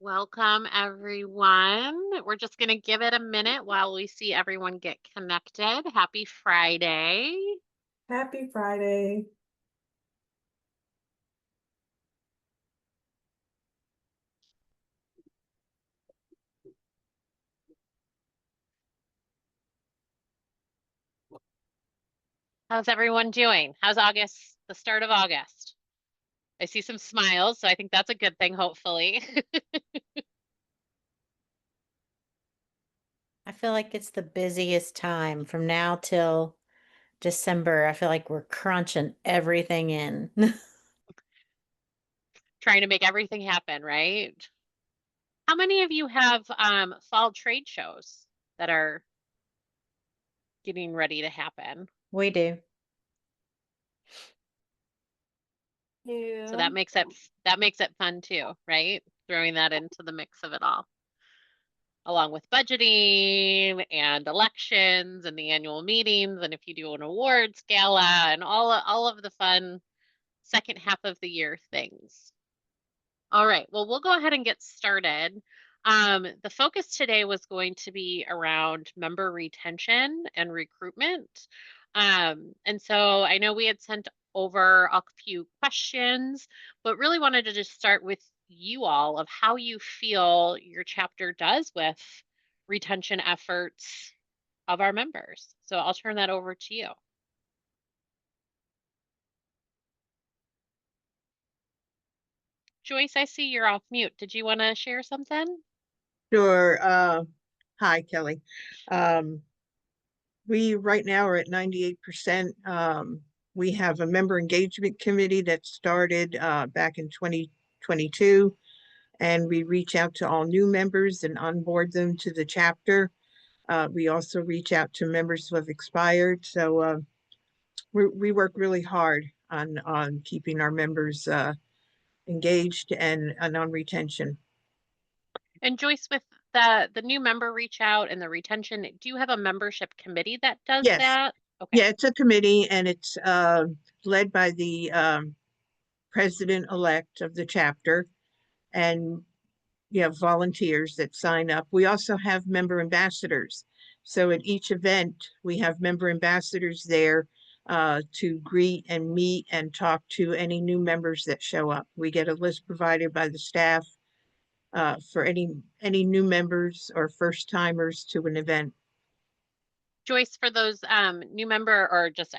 Welcome, everyone. We're just going to give it a minute while we see everyone get connected. Happy Friday. Happy Friday. How's everyone doing? How's August, the start of August? I see some smiles, so I think that's a good thing, hopefully. I feel like it's the busiest time from now till December. I feel like we're crunching everything in. Trying to make everything happen, right? How many of you have fall trade shows that are getting ready to happen? We do. So that makes it fun too, right? Throwing that into the mix of it all, along with budgeting and elections and the annual meetings, and if you do an awards gala and all of the fun second half of the year things. All right, well, we'll go ahead and get started. The focus today was going to be around member retention and recruitment. And so I know we had sent over a few questions, but really wanted to just start with you all of how you feel your chapter does with retention efforts of our members. So I'll turn that over to you. Joyce, I see you're off mute. Did you want to share something? Sure. Hi, Kelly. We right now are at 98%. We have a member engagement committee that started back in 2022, and we reach out to all new members and onboard them to the chapter. We also reach out to members who have expired. So we work really hard on keeping our members engaged and on retention. And Joyce, with the new member reach out and the retention, do you have a membership committee that does Yes. that? Okay. Yeah, it's a committee, and it's led by the president-elect of the chapter, and you have volunteers that sign up. We also have member ambassadors. So at each event, we have member ambassadors there to greet and meet and talk to any new members that show up. We get a list provided by the staff for any new members or first timers to an event. Joyce, for those new member or just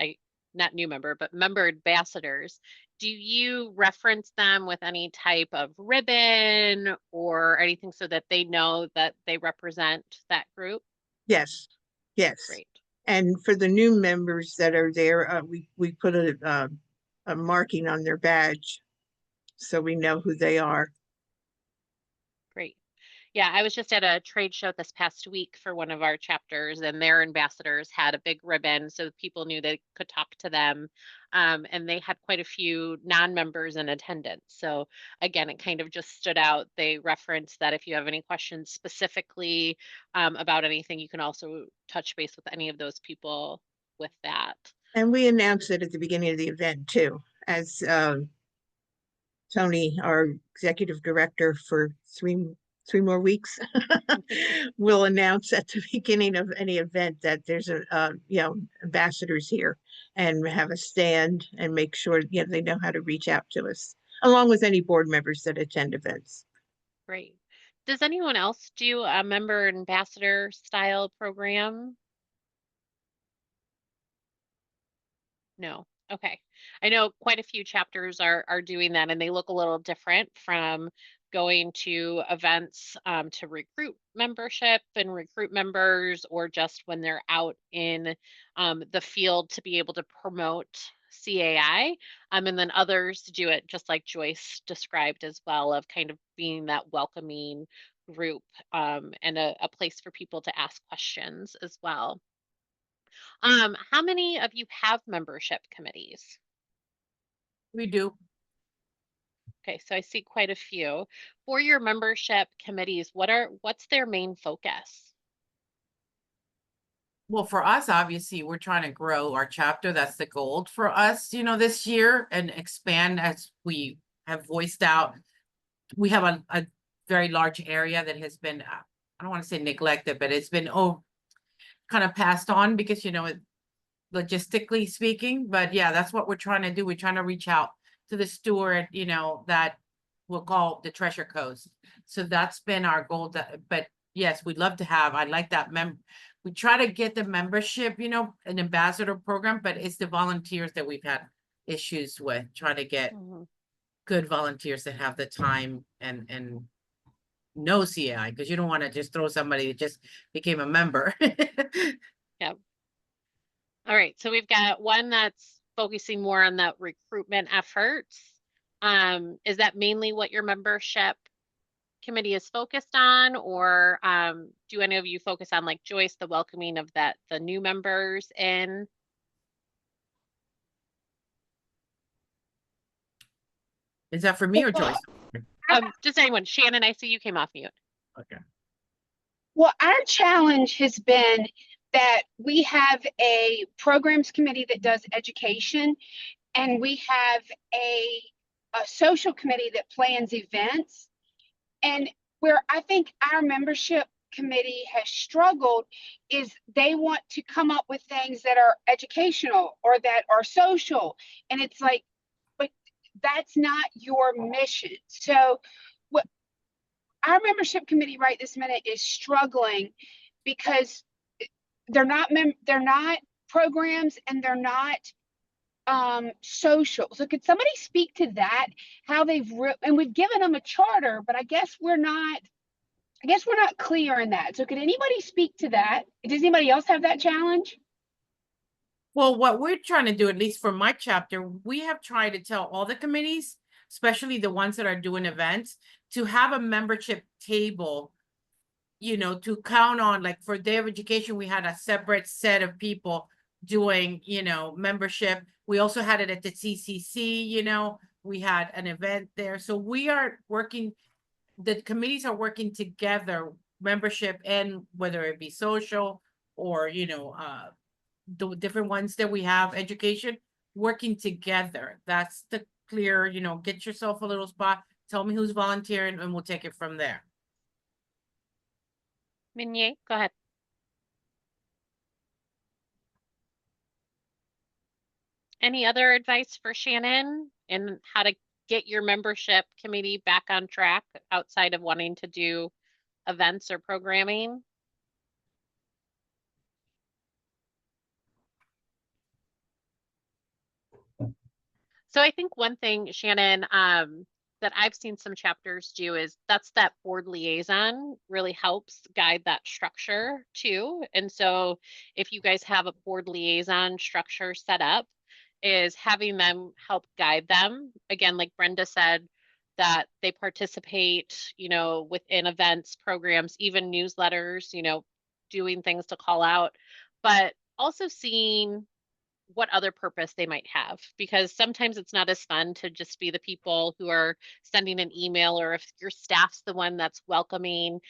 not new member, but member ambassadors, do you reference them with any type of ribbon or anything so that they know that they represent that group? Yes, yes. Great. And for the new members that are there, we put a marking on their badge so we know who they are. Great. Yeah, I was just at a trade show this past week for one of our chapters, and their ambassadors had a big ribbon so people knew they could talk to them. And they had quite a few non-members in attendance. So again, it kind of just stood out. They referenced that if you have any questions specifically about anything, you can also touch base with any of those people with that. And we announced it at the beginning of the event too, as Tony, our executive director for three more weeks, will announce at the beginning of any event that there's ambassadors here, and have a stand and make sure they know how to reach out to us, along with any board members that attend events. Great. Does anyone else do a member ambassador style program? No. Okay. I know quite a few chapters are doing that, and they look a little different from going to events to recruit membership and recruit members, or just when they're out in the field to be able to promote CAI. And then others do it just like Joyce described as well, of kind of being that welcoming group and a place for people to ask questions as well. How many of you have membership committees? We do. Okay, so I see quite a few. For your membership committees, what's their main focus? Well, for us, obviously, we're trying to grow our chapter. That's the goal for us, this year, and expand as we have voiced out. We have a very large area that has been, I don't want to say neglected, but it's been kind of passed on because, you know, logistically speaking, but yeah, that's what we're trying to do. We're trying to reach out to the steward, you know, that we'll call the Treasure Coast. So that's been our goal. But yes, we'd love to have, I like that we try to get the membership, you know, an ambassador program, but it's the volunteers that we've had issues with, trying to get good volunteers that have the time and know CAI, because you don't want to just throw somebody that just became a member. Yep. All right, so we've got one that's focusing more on that recruitment efforts. Is that mainly what your membership committee is focused on, or do any of you focus on, like Joyce, the welcoming of the new members in? Is that for me or Joyce? Just anyone. Shannon, I see you came off mute. Okay. Well, our challenge has been that we have a programs committee that does education, and we have a social committee that plans events. And where I think our membership committee has struggled is they want to come up with things that are educational or that are social. And it's like, but that's not your mission. So what our membership committee right this minute is struggling because they're not programs and they're not social. So could somebody speak to that? How they've and we've given them a charter, but I guess we're not clear in that. So could anybody speak to that? Does anybody else have that challenge? Well, what we're trying to do, at least for my chapter, we have tried to tell all the committees, especially the ones that are doing events, to have a membership table, you know, to count on. Like for Day of Education, we had a separate set of people doing, you know, membership. We also had it at the CCC, you know, we had an event there. So we are working, the committees are working together, membership, and whether it be social or, you know, the different ones that we have, education, working together. That's the clear, you know, get yourself a little spot, tell me who's volunteering, and we'll take it from there. Minier, go ahead. Any other advice for Shannon and how to get your membership committee back on track outside of wanting to do events or programming? So I think one thing, Shannon, that I've seen some chapters do is that board liaison really helps guide that structure too. And so if you guys have a board liaison structure set up, is having them help guide them. Again, like Brenda said, that they participate, you know, within events, programs, even newsletters, you know, doing things to call out, but also seeing what other purpose they might have, because sometimes it's not as fun to just be the people who are sending an email, or if your staff's the one that's welcoming,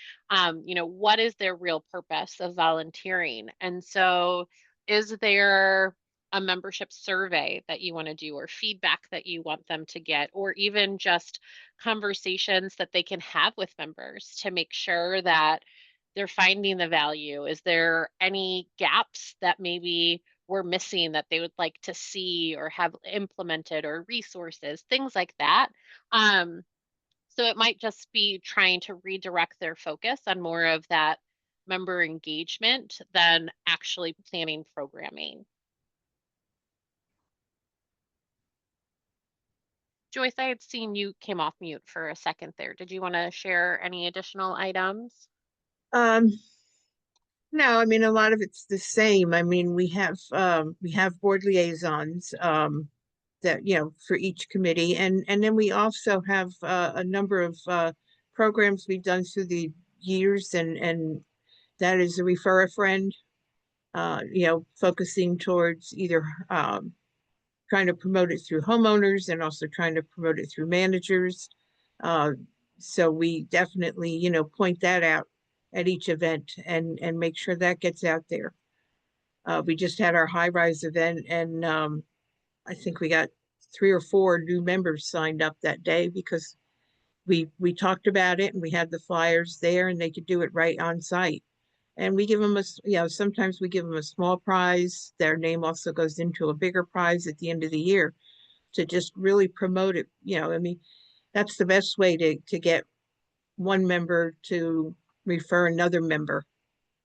you know, what is their real purpose of volunteering? And so is there a membership survey that you want to do, or feedback that you want them to get, or even just conversations that they can have with members to make sure that they're finding the value? Is there any gaps that maybe we're missing that they would like to see or have implemented, or resources, things like that? So it might just be trying to redirect their focus on more of that member engagement than actually planning programming. Joyce, I had seen you came off mute for a second there. Did you want to share any additional items? No, I mean, a lot of it's the same. I mean, we have board liaisons, that, you know, for each committee. And then we also have, a number of, programs we've done through the years, and that is a refer a friend, you know, focusing towards either, trying to promote it through homeowners and also trying to promote it through managers. So we definitely, you know, point that out at each event and make sure that gets out there. We just had our high rise event, and I think we got 3 or 4 new members signed up that day because we talked about it and we had the flyers there and they could do it right on site. And we give them sometimes we give them a small prize. Their name also goes into a bigger prize at the end of the year to just really promote it. I mean, that's the best way to get one member to refer another member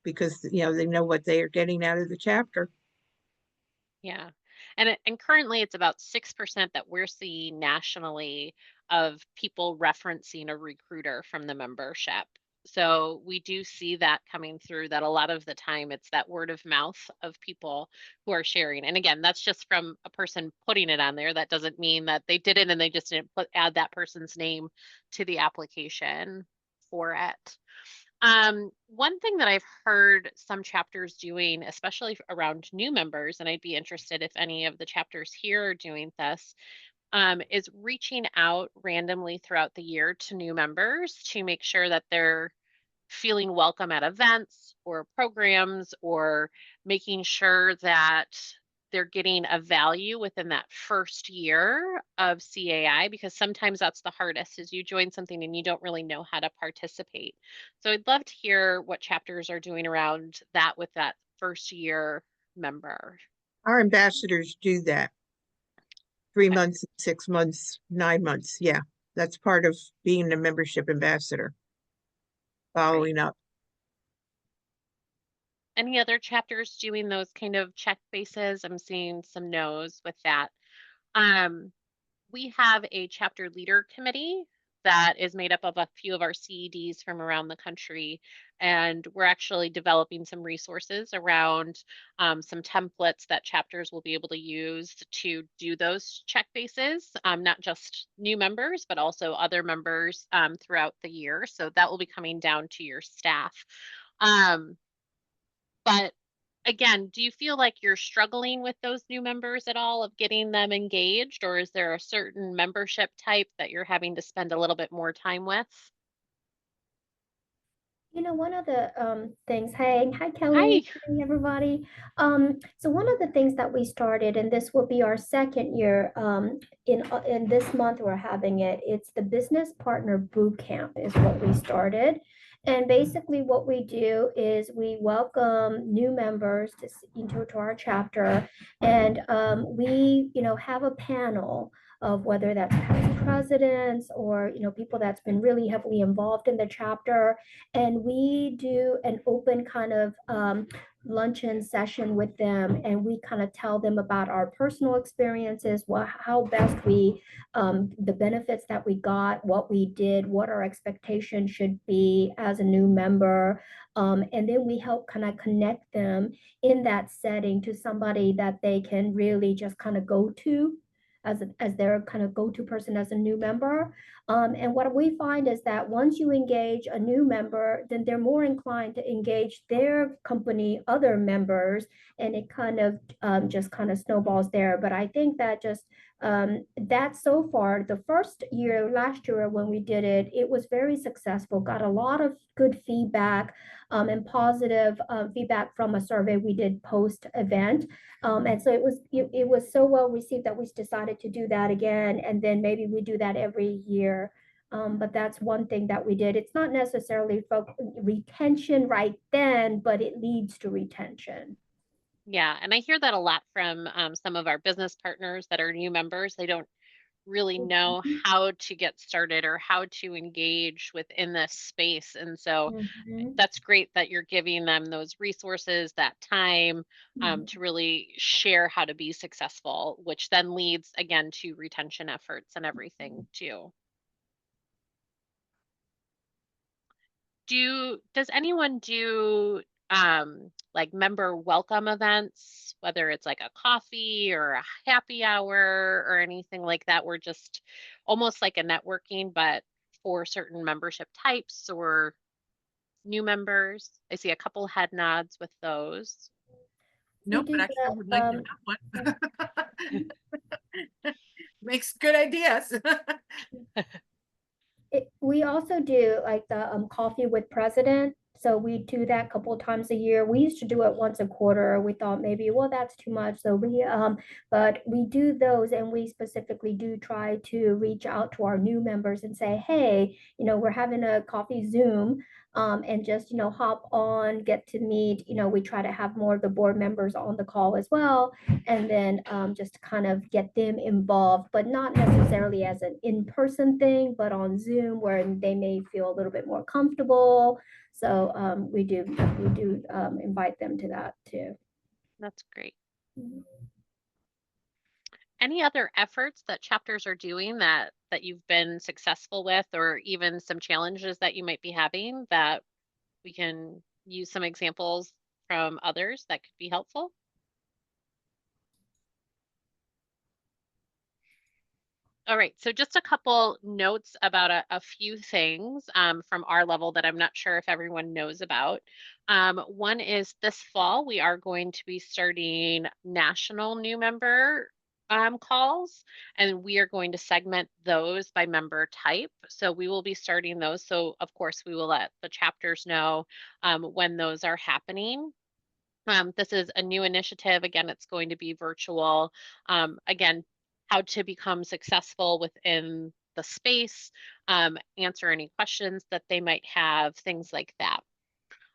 because, they know what they are getting out of the chapter. Yeah. And currently it's about 6% that we're seeing nationally of people referencing a recruiter from the membership. So we do see that coming through, that a lot of the time it's that word of mouth of people who are sharing. And again, that's just from a person putting it on there. That doesn't mean that they did it and they just didn't add that person's name to the application for it. One thing that I've heard some chapters doing, especially around new members, and I'd be interested if any of the chapters here are doing this, is reaching out randomly throughout the year to new members to make sure that they're feeling welcome at events or programs, or making sure that they're getting a value within that first year of CAI, because sometimes that's the hardest, is you join something and you don't really know how to participate. So I'd love to hear what chapters are doing around that with that first year member. Our ambassadors do that. 3 Okay. months, 6 months, 9 months. Yeah, that's part of being a membership ambassador. Following up. Any other chapters doing those kind of check bases? I'm seeing some no's with that. We have a chapter leader committee that is made up of a few of our CEDs from around the country. And we're actually developing some resources around some templates that chapters will be able to use to do those check bases, not just new members, but also other members throughout the year. So that will be coming down to your staff. But again, do you feel like you're struggling with those new members at all, of getting them engaged, or is there a certain membership type that you're having to spend a little bit more time with? One of the things, hi Hi. Kelly, hey everybody. So one of the things that we started, and this will be our second year, in this month we're having it. It's the Business Partner Boot Camp is what we started. And basically what we do is we welcome new members into our chapter, and we, have a panel of whether that's past presidents or, people that's been really heavily involved in the chapter. And we do an open kind of luncheon session with them, and we kind of tell them about our personal experiences, how best we, the benefits that we got, what we did, what our expectations should be as a new member. And then we help kind of connect them in that setting to somebody that they can really just kind of go to as their kind of go-to person as a new member. And what we find is that once you engage a new member, then they're more inclined to engage their company, other members, and it kind of just kind of snowballs there. But I think that just that so far, the first year, last year when we did it, it was very successful, got a lot of good feedback and positive feedback from a survey we did post-event. And so it was so well received that we decided to do that again, and then maybe we do that every year. But that's one thing that we did. It's not necessarily retention right then, but it leads to retention. Yeah, and I hear that a lot from some of our business partners that are new members. They don't really know how to get started or how to engage within this space. And so that's great that you're giving them those resources, that time to really share how to be successful, which then leads again to retention efforts and everything too. Does anyone do like member welcome events, whether it's like a coffee or a happy hour or anything like that? We're just almost like a networking, but for certain membership types or new members. I see a couple head nods with those. Nope, but I still would like to have one. Makes good ideas. We also do like the coffee with president. So we do that a couple of times a year. We used to do it once a quarter. We thought maybe, well, that's too much. So but we do those, and we specifically do try to reach out to our new members and say, hey, we're having a coffee Zoom, and just, hop on, get to meet, we try to have more of the board members on the call as well. And then just kind of get them involved, but not necessarily as an in-person thing, but on Zoom where they may feel a little bit more comfortable. So we do invite them to that too. That's great. Any other efforts that chapters are doing that you've been successful with, or even some challenges that you might be having that we can use some examples from others that could be helpful? All right, so just a couple notes about a few things from our level that I'm not sure if everyone knows about. One is this fall, we are going to be starting national new member calls, and we are going to segment those by member type. So we will be starting those. So of course, we will let the chapters know when those are happening. This is a new initiative. Again, it's going to be virtual. Again, how to become successful within the space, answer any questions that they might have, things like that.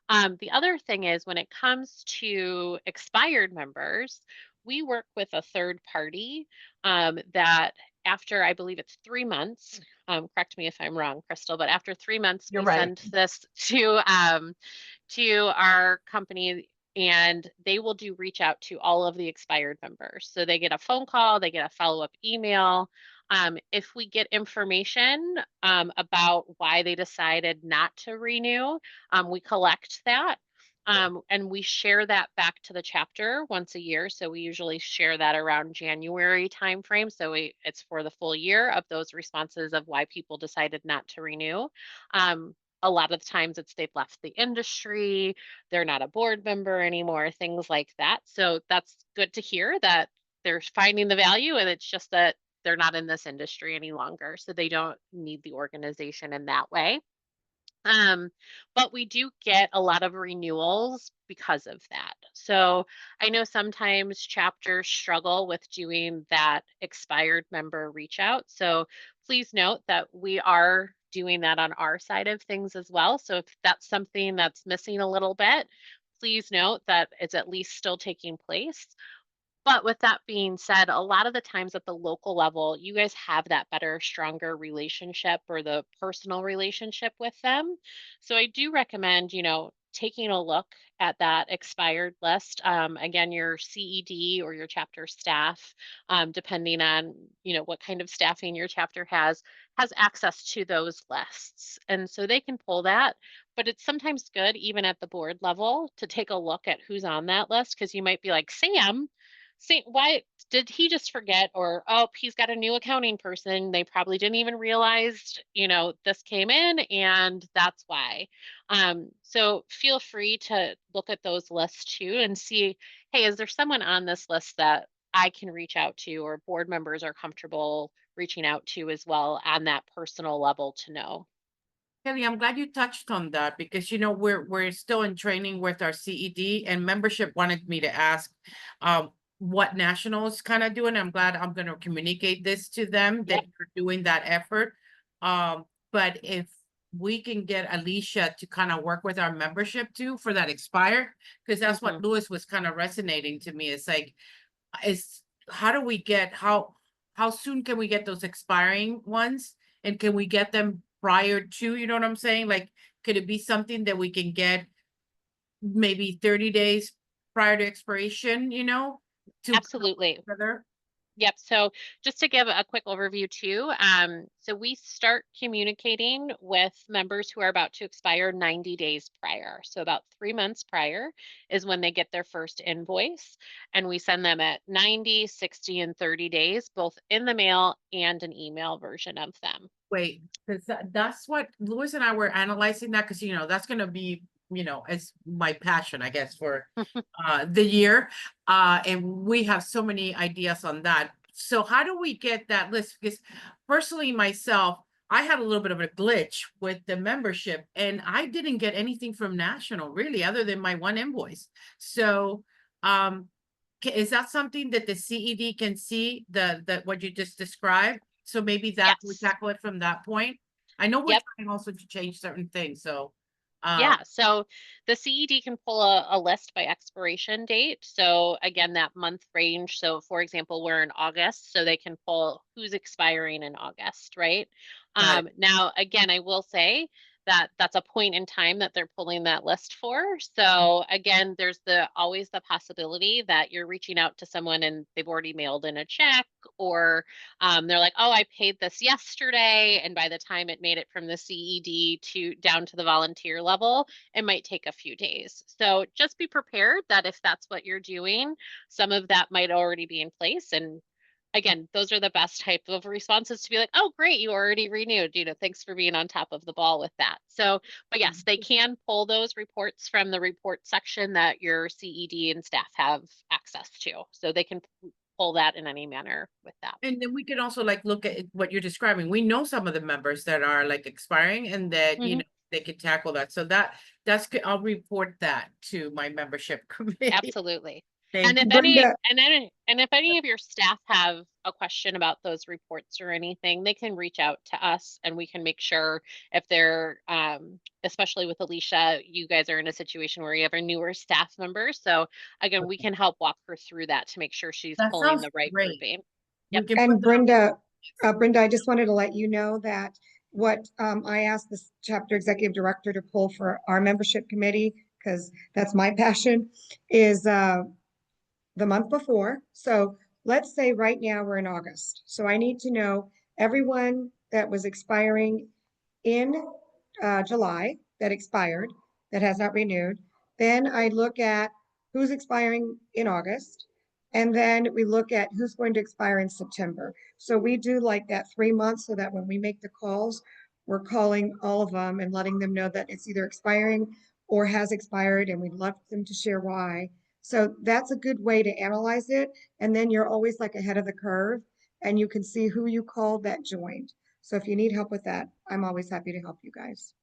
The other thing is when it comes to expired members, we work with a third party that after, I believe it's 3 months, correct me if I'm wrong, Crystal, but after 3 months, You're we right. send this to our company, and they will do reach out to all of the expired members. So they get a phone call, they get a follow-up email. If we get information about why they decided not to renew, we collect that. And we share that back to the chapter once a year. So we usually share that around January timeframe. So it's for the full year of those responses of why people decided not to renew. A lot of the times it's they've left the industry, they're not a board member anymore, things like that. So that's good to hear that they're finding the value, and it's just that they're not in this industry any longer. So they don't need the organization in that way. But we do get a lot of renewals because of that. So I know sometimes chapters struggle with doing that expired member reach out. So please note that we are doing that on our side of things as well. So if that's something that's missing a little bit, please note that it's at least still taking place. But with that being said, a lot of the times at the local level, you guys have that better, stronger relationship or the personal relationship with them. So I do recommend, taking a look at that expired list. Again, your CED or your chapter staff, depending on, what kind of staffing your chapter has access to those lists. And so they can pull that. But it's sometimes good, even at the board level, to take a look at who's on that list, because you might be like, Sam, see, why did he just forget? Or, oh, he's got a new accounting person. They probably didn't even realize, this came in, and that's why. So feel free to look at those lists too and see, hey, is there someone on this list that I can reach out to, or board members are comfortable reaching out to as well on that personal level to know? Kelly, I'm glad you touched on that because we're still in training with our CED, and membership wanted me to ask what nationals kind of doing. I'm glad I'm going to communicate this to them that you're doing that effort. But if we can get Alicia to kind of work with our membership too for that expired, because that's what Lewis was kind of resonating to me. It's like, how do we get how soon can we get those expiring ones, and can we get them prior to, you know what I'm saying? Like, could it be something that we can get maybe 30 days prior to expiration, to Absolutely. further? Yep. So just to give a quick overview too, so we start communicating with members who are about to expire 90 days prior. So about 3 months prior is when they get their first invoice, and we send them at 90, 60, and 30 days, both in the mail and an email version of them. Wait, because that's what Lewis and I were analyzing that, because that's going to be, as my passion, I guess, for the year. And we have so many ideas on that. So how do we get that list? Because personally, myself, I had a little bit of a glitch with the membership and I didn't get anything from National really, other than my one invoice. So, is that something that the CED can see, what you just described? So maybe that we Yes. tackle it from that point. I know we're Yep. trying also to change certain things, so. Yeah, so the CED can pull a list by expiration date. So again, that month range. So for example, we're in August, so they can pull who's expiring in August, right? Got it. Now, again, I will say that that's a point in time that they're pulling that list for. So again, there's always the possibility that you're reaching out to someone and they've already mailed in a check, or they're like, oh, I paid this yesterday. And by the time it made it from the CED to down to the volunteer level, it might take a few days. So just be prepared that if that's what you're doing, some of that might already be in place. And again, those are the best type of responses to be like, oh, great, you already renewed, thanks for being on top of the ball with that. So, but yes, they can pull those reports from the report section that your CED and staff have access to. So they can pull that in any manner with that. And then we can also like look at what you're describing. We know some of the members that are like expiring and that, you know, they can tackle that. So that's good. I'll report that to my membership committee. Absolutely. Thank And if you. if any of your staff have a question about those reports or anything, they can reach out to us and we can make sure if they're, especially with Alicia, you guys are in a situation where you have a newer staff member. So again, we can help walk her through that to make sure she's That pulling sounds the right great. grouping. We Yep. can put And that- Brenda, I just wanted to let you know that what I asked this chapter executive director to pull for our membership committee, because that's my passion, is the month before. So let's say right now we're in August. So I need to know everyone that was expiring in July that expired, that has not renewed. Then I look at who's expiring in August. And then we look at who's going to expire in September. So we do like that 3 months so that when we make the calls, we're calling all of them and letting them know that it's either expiring or has expired, and we'd love them to share why. So that's a good way to analyze it. And then you're always like ahead of the curve and you can see who you called that joined. So if you need help with that, I'm always happy to help you guys.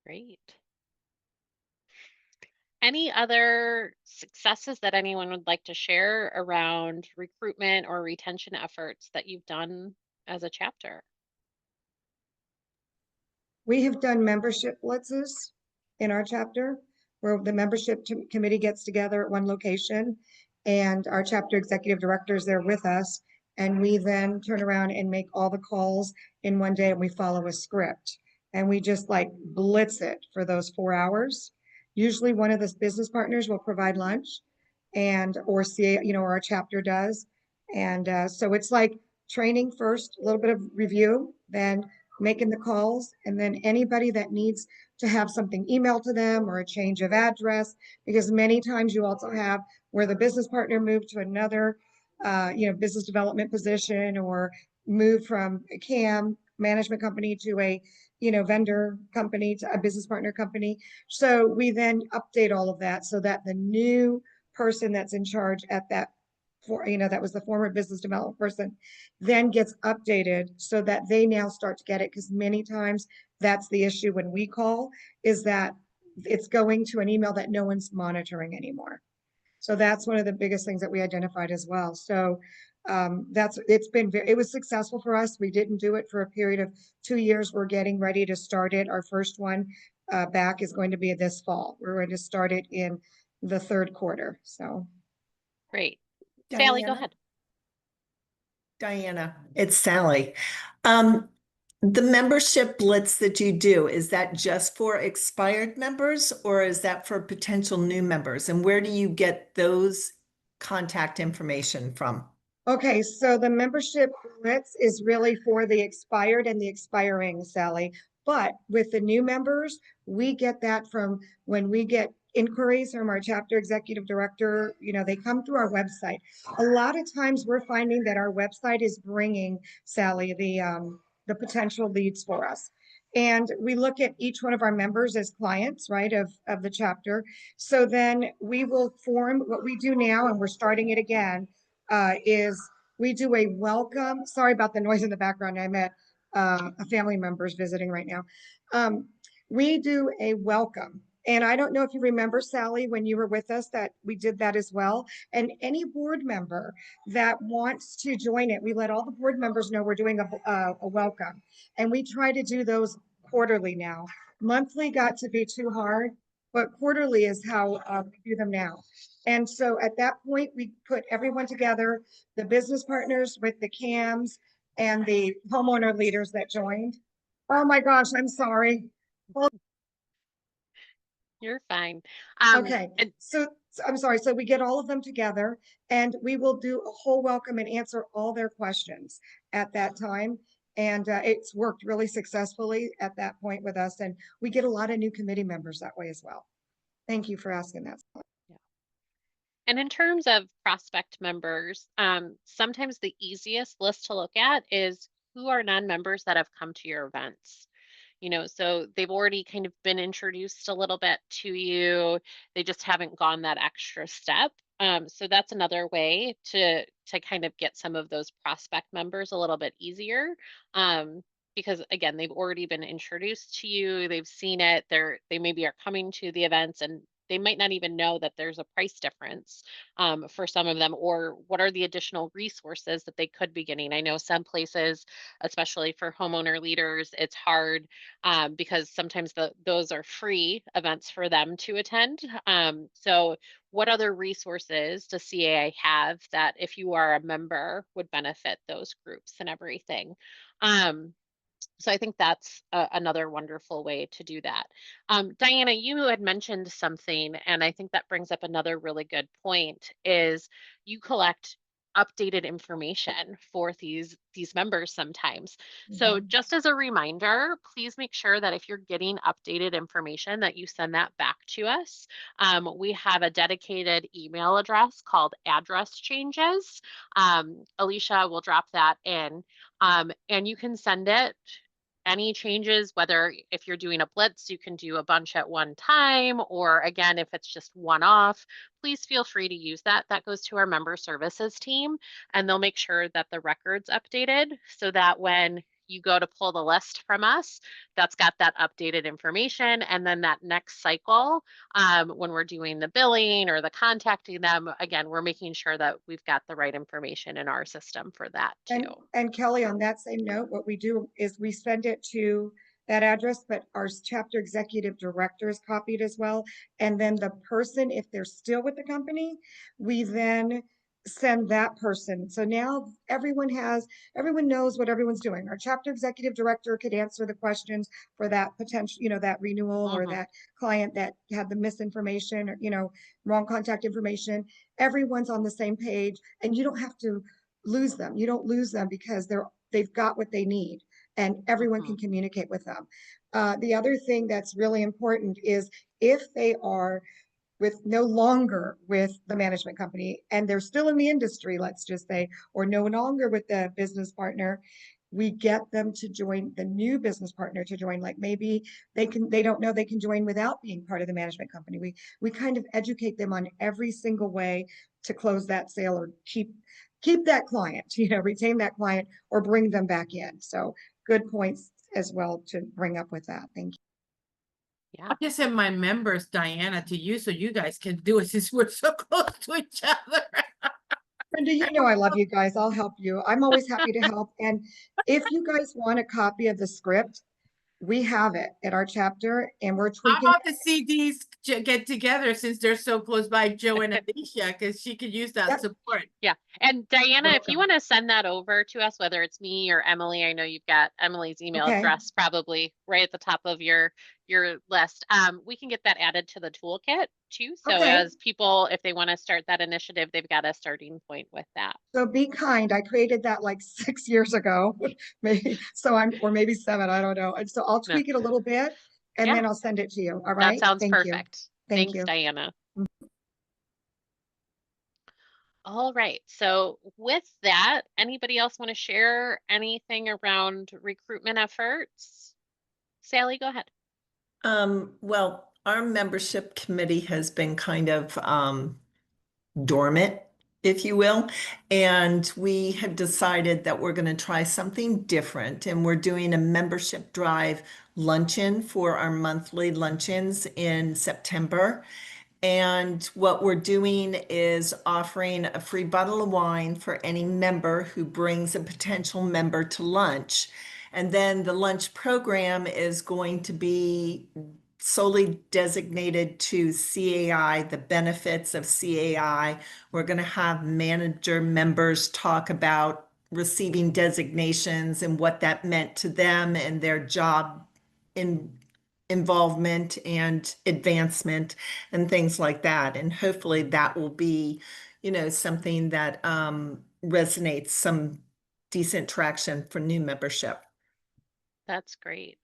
Great. Any other successes that anyone would like to share around recruitment or retention efforts that you've done as a chapter? We have done membership blitzes in our chapter where the membership committee gets together at one location and our chapter executive director is there with us. And we then turn around and make all the calls in one day and we follow a script. And we just like blitz it for those 4 hours. Usually one of the business partners will provide lunch and or CA, you know, or our chapter does. And so it's like training first, a little bit of review, then making the calls, and then anybody that needs to have something emailed to them or a change of address, because many times you also have where the business partner moved to another, you know, business development position or moved from a CAM management company to a, you know, vendor company to a business partner company. So we then update all of that so that the new person that's in charge at that, for, you know, that was the former business development person, then gets updated so that they now start to get it. Because many times that's the issue when we call, is that it's going to an email that no one's monitoring anymore. So that's one of the biggest things that we identified as well. So it was successful for us. We didn't do it for a period of 2 years. We're getting ready to start it. Our first one back is going to be this fall. We're going to start it in the 3rd quarter. So Great. Sally, go ahead. Diana, it's Sally. The membership blitz that you do, is that just for expired members or is that for potential new members? And where do you get those contact information from? okay, so the membership blitz is really for the expired and the expiring, Sally. But with the new members, we get that from when we get inquiries from our chapter executive director, you know, they come through our website. A lot of times we're finding that our website is bringing, Sally, the potential leads for us. And we look at each one of our members as clients, right, of the chapter. So then we will form what we do now, and we're starting it again, is We do a welcome, sorry about the noise in the background. I'm at a family member's visiting right now. We do a welcome. And I don't know if you remember, Sally, when you were with us, that we did that as well. And any board member that wants to join it, we let all the board members know we're doing a welcome. And we try to do those quarterly now. Monthly got to be too hard, but quarterly is how we do them now. And so at that point, we put everyone together, the business partners with the CAMs and the homeowner leaders that joined. Oh my gosh, I'm sorry. You're fine. Okay, And so I'm sorry. So we get all of them together and we will do a whole welcome and answer all their questions at that time. And it's worked really successfully at that point with us. And we get a lot of new committee members that way as well. Thank you for asking that. And in terms of prospect members, sometimes the easiest list to look at is who are non-members that have come to your events. You know, so they've already kind of been introduced a little bit to you. They just haven't gone that extra step. So that's another way to kind of get some of those prospect members a little bit easier. Because again, they've already been introduced to you, they've seen it, they maybe are coming to the events and they might not even know that there's a price difference for some of them, or what are the additional resources that they could be getting. I know some places, especially for homeowner leaders, it's hard because sometimes those are free events for them to attend. So what other resources does CAI have that if you are a member would benefit those groups and everything? So I think that's another wonderful way to do that. Diana, you had mentioned something, and I think that brings up another really good point, is you collect updated information for these members sometimes. So just as a reminder, please make sure that if you're getting updated information that you send that back to us. We have a dedicated email address called address changes. Alicia will drop that in. And you can send it any changes, whether if you're doing a blitz, you can do a bunch at one time, or again, if it's just one off, please feel free to use that. That goes to our member services team and they'll make sure that the record's updated so that when you go to pull the list from us, that's got that updated information. And then that next cycle, when we're doing the billing or the contacting them, again, we're making sure that we've got the right information in our system for that too. And Kelly, on that same note, what we do is we send it to that address, but our chapter executive director is copied as well. And then the person, if they're still with the company, we then send that person. So now everyone knows what everyone's doing. Our chapter executive director could answer the questions for that potential, that renewal or that client that had the misinformation or, wrong contact information. Everyone's on the same page and you don't have to lose them. You don't lose them because they've got what they need and everyone can communicate with them. The other thing that's really important is if they are no longer with the management company and they're still in the industry, let's just say, or no longer with the business partner, we get them to join the new business partner to join. Like maybe they don't know they can join without being part of the management company. We kind of educate them on every single way to close that sale or keep that client, retain that client or bring them back in. So good points as well to bring up with that. Thank you. Yeah. I'll just send my members, Diana, to you so you guys can do it since we're so close to each other. Brenda, you know I love you guys. I'll help you. I'm always happy to help. And if you guys want a copy of the script, we have it at our chapter and we're How tweaking. about the CDs get together since they're so close by, Joe and Alicia, because she could use that Yep. support. Yeah. And Diana, if you Welcome. want to send that over to us, whether it's me or Emily, I know you've got Emily's email Okay. address probably right at the top of your list. We can get that added to the toolkit too. So Okay. as people, if they want to start that initiative, they've got a starting point with that. So be kind. I created that like 6 years ago, maybe. Or maybe 7, I don't know. And so I'll tweak it a little bit and Yeah. then I'll send it to you. All That right. sounds Thank perfect. you. Thank Thanks, you. Diana. All right. So with that, anybody else want to share anything around recruitment efforts? Sally, go ahead. Well, our membership committee has been kind of dormant if you will. And we have decided that we're going to try something different. And we're doing a membership drive luncheon for our monthly luncheons in September. And what we're doing is offering a free bottle of wine for any member who brings a potential member to lunch. And then the lunch program is going to be solely designated to CAI, the benefits of CAI. We're going to have manager members talk about receiving designations and what that meant to them and their job involvement and advancement and things like that. And hopefully that will be, something that resonates, some decent traction for new membership. That's great.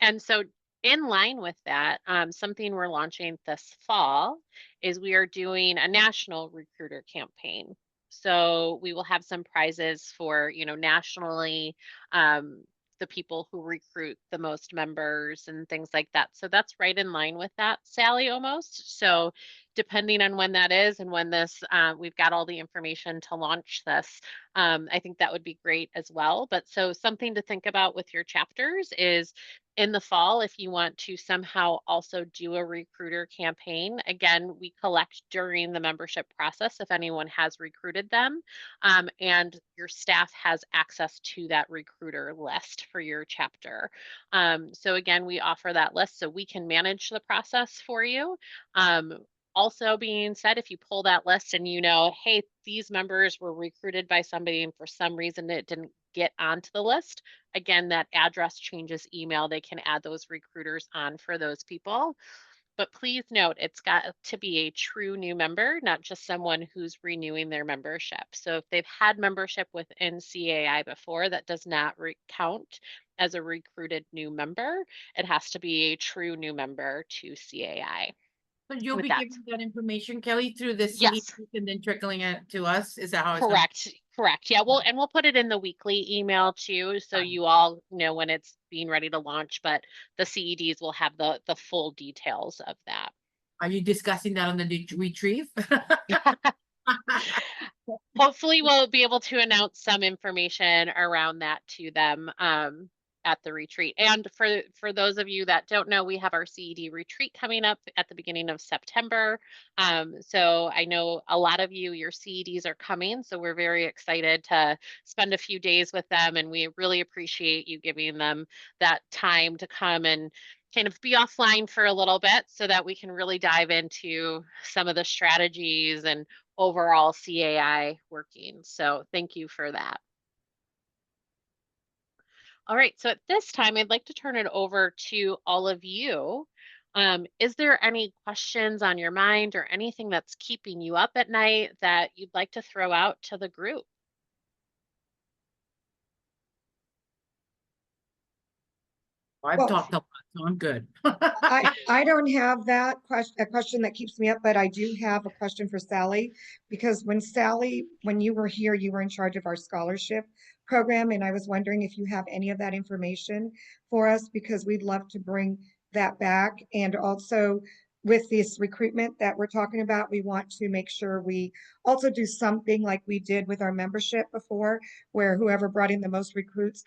And so in line with that, something we're launching this fall is we are doing a national recruiter campaign. So we will have some prizes for, nationally, the people who recruit the most members and things like that. So that's right in line with that, Sally, almost. So depending on when that is and when this, we've got all the information to launch this, I think that would be great as well. But so something to think about with your chapters is in the fall, if you want to somehow also do a recruiter campaign, again, we collect during the membership process if anyone has recruited them, and your staff has access to that recruiter list for your chapter. So again, we offer that list so we can manage the process for you. Also being said, if you pull that list and hey, these members were recruited by somebody and for some reason it didn't get onto the list, again, that address changes email, they can add those recruiters on for those people. But please note, it's got to be a true new member, not just someone who's renewing their membership. So if they've had membership within CAI before, that does not count as a recruited new member. It has to be a true new member to CAI. So you'll With be that. giving that information, Kelly, through the Yes. CDs and then trickling it to us? Is that how it's gonna? Correct. Yeah, we'll put it in the weekly email too, so you all know when it's being ready to launch, but the CEDs will have the full details of that. Are you discussing that on the retrieve? Hopefully we'll be able to announce some information around that to them at the retreat. And for those of you that don't know, we have our CED retreat coming up at the beginning of September. So I know a lot of you, your CEDs are coming, so we're very excited to spend a few days with them, and we really appreciate you giving them that time to come and kind of be offline for a little bit so that we can really dive into some of the strategies and overall CAI working. So thank you for that. All right, so at this time, I'd like to turn it over to all of you. Is there any questions on your mind or anything that's keeping you up at night that you'd like to throw out to the group? I've Well, talked a lot, so I'm good. I don't have a question that keeps me up, but I do have a question for Sally. Because when you were here, you were in charge of our scholarship program, and I was wondering if you have any of that information for us, because we'd love to bring that back. And also with this recruitment that we're talking about, we want to make sure we also do something like we did with our membership before, where whoever brought in the most recruits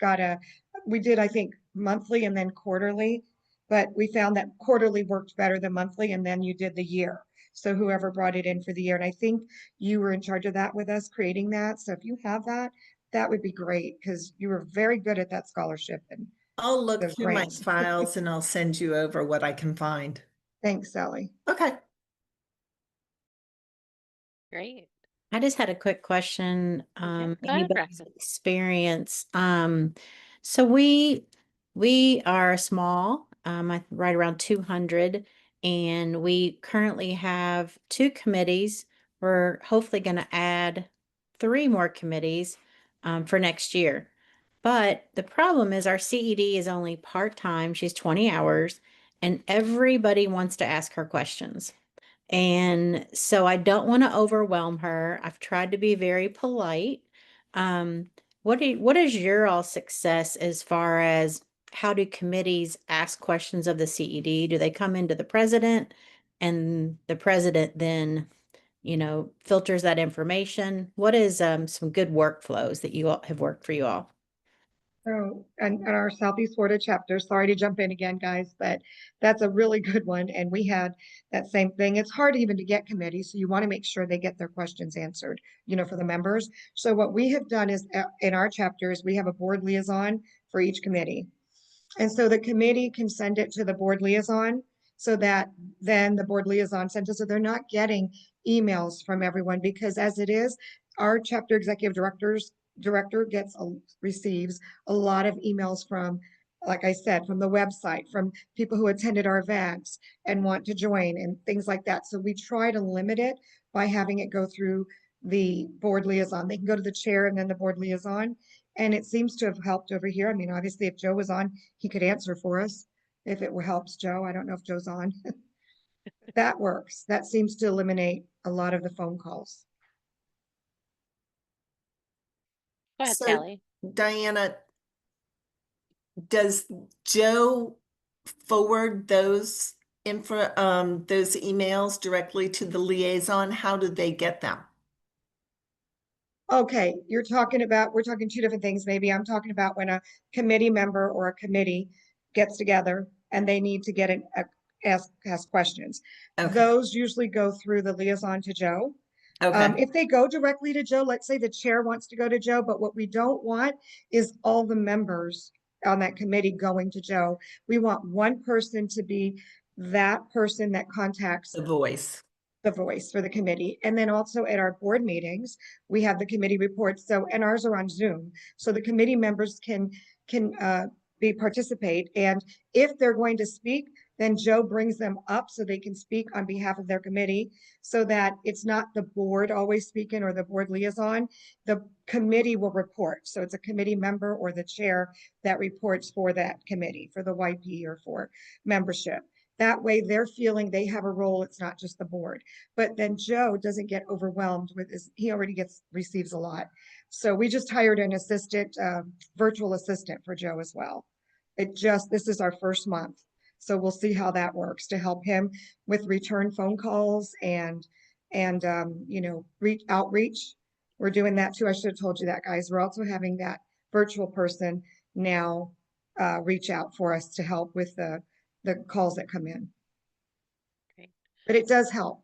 we did, I think, monthly and then quarterly. But we found that quarterly worked better than monthly, and then you did the year. So whoever brought it in for the year, and I think you were in charge of that with us, creating that. So if you have that, that would be great, because you were very good at that scholarship and I'll look those through my grants. files and I'll send you over what I can find. Thanks, Sally. Okay. Great. I just had a quick question. Go ahead, Anybody's Roxanne. experience. So we are small, right around 200, and we currently have 2 committees. We're hopefully going to add 3 more committees for next year. But the problem is our CED is only part-time. She's 20 hours, and everybody wants to ask her questions. And so I don't want to overwhelm her. I've tried to be very polite. What is your all success as far as how do committees ask questions of the CED? Do they come into the president and the president then, filters that information? What is some good workflows that you all have worked for you all? So, and our Southeast Florida chapter, sorry to jump in again, guys, but that's a really good one. And we had that same thing. It's hard even to get committees, so you want to make sure they get their questions answered, for the members. So what we have done is in our chapters, we have a board liaison for each committee. And so the committee can send it to the board liaison so that then the board liaison sends it. So they're not getting emails from everyone, because as it is, our chapter executive director receives a lot of emails from, like I said, from the website, from people who attended our events and want to join and things like that. So we try to limit it by having it go through the board liaison. They can go to the chair and then the board liaison. And it seems to have helped over here. I mean, obviously, if Joe was on, he could answer for us. If it helps Joe, I don't know if Joe's on. That works. That seems to eliminate a lot of the phone calls. Go ahead, So, Sally. Diana, does Joe forward those those emails directly to the liaison? How do they get them? Okay, we're talking two different things. Maybe I'm talking about when a committee member or a committee gets together and they need to get ask questions. Okay. Those usually go through the liaison to Joe. Okay. If they go directly to Joe, let's say the chair wants to go to Joe, but what we don't want is all the members on that committee going to Joe. We want one person to be that person that contacts The voice. the voice for the committee. And then also at our board meetings, we have the committee reports. So, and ours are on Zoom. So the committee members can participate. And if they're going to speak, then Joe brings them up so they can speak on behalf of their committee, so that it's not the board always speaking or the board liaison. The committee will report. So it's a committee member or the chair that reports for that committee, for the YP or for membership. That way they're feeling they have a role. It's not just the board. But then Joe doesn't get overwhelmed with his, he already receives a lot. So we just hired an assistant, virtual assistant for Joe as well. This is our first month. So we'll see how that works to help him with return phone calls and outreach. We're doing that too. I should have told you that, guys. We're also having that virtual person now reach out for us to help with the calls that come in. Great. But it does help.